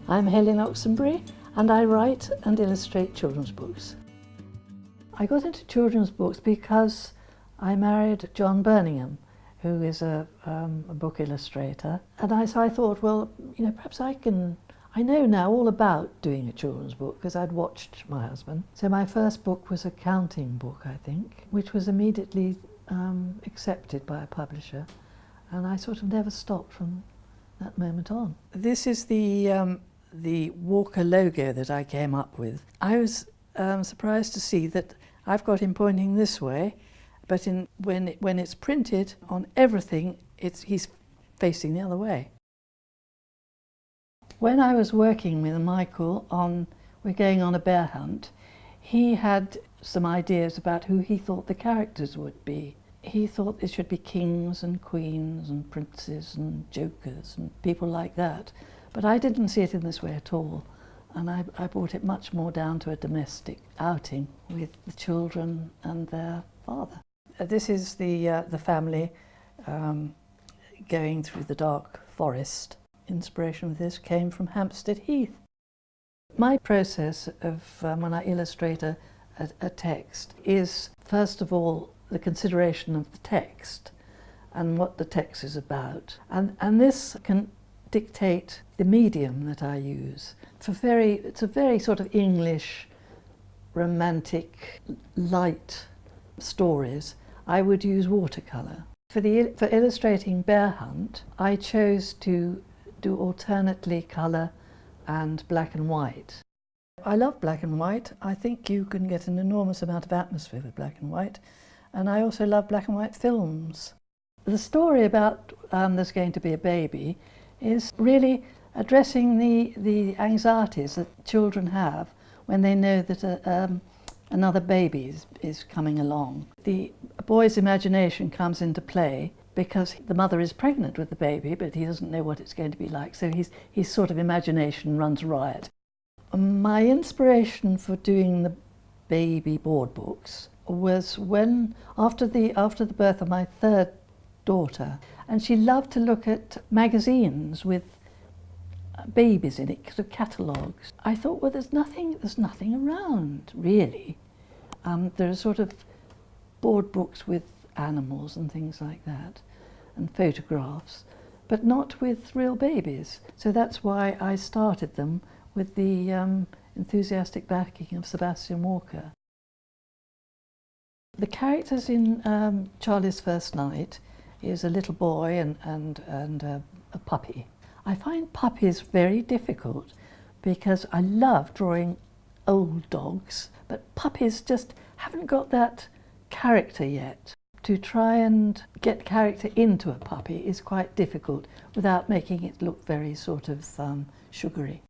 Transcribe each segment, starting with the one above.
I'm Helen Oxenbury and I write and illustrate children's books. I got into children's books because I married John Birmingham, who is a book illustrator, and so I thought, well, perhaps I know now all about doing a children's book because I'd watched my husband. So my first book was a counting book, I think, which was immediately accepted by a publisher, and I sort of never stopped from that moment on. This is the Walker logo that I came up with. I was surprised to see that I've got him pointing this way, but when it's printed on everything, he's facing the other way. When I was working with Michael we're going on a bear hunt, he had some ideas about who he thought the characters would be. He thought it should be kings and queens and princes and jokers and people like that. But I didn't see it in this way at all. And I brought it much more down to a domestic outing with the children and their father. This is the family going through the dark forest. Inspiration for this came from Hampstead Heath. My process of when I illustrate a text is, first of all, the consideration of the text and what the text is about. And this can dictate the medium that I use. It's a very sort of English, romantic, light stories. I would use watercolour. For illustrating Bear Hunt, I chose to do alternately colour and black and white. I love black and white. I think you can get an enormous amount of atmosphere with black and white. And I also love black and white films. The story about there's going to be a baby is really addressing the anxieties that children have when they know that another baby is coming along. The boy's imagination comes into play because the mother is pregnant with the baby, but he doesn't know what it's going to be like, so his sort of imagination runs riot. My inspiration for doing the baby board books was after the birth of my third daughter, and she loved to look at magazines with babies in it, sort of catalogues. I thought, well, there's nothing around really. There are sort of board books with animals and things like that, and photographs, but not with real babies. So that's why I started them with the enthusiastic backing of Sebastian Walker. The characters in Charlie's First Night is a little boy and a puppy. I find puppies very difficult because I love drawing old dogs, but puppies just haven't got that character yet. To try and get character into a puppy is quite difficult without making it look very sort of sugary.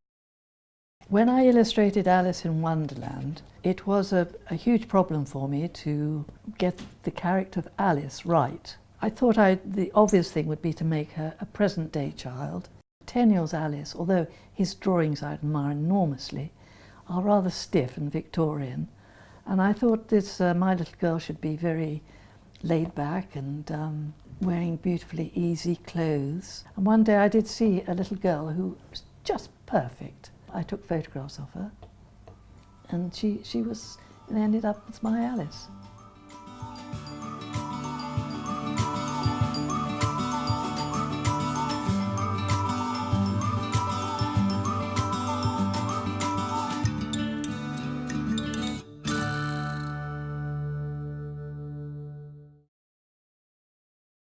When I illustrated Alice in Wonderland, it was a huge problem for me to get the character of Alice right. I thought the obvious thing would be to make her a present-day child. 10 years Alice, although his drawings I admire enormously, are rather stiff and Victorian, and I thought this my little girl should be very laid back and wearing beautifully easy clothes. And one day I did see a little girl who was just perfect. I took photographs of her, and she ended up as my Alice.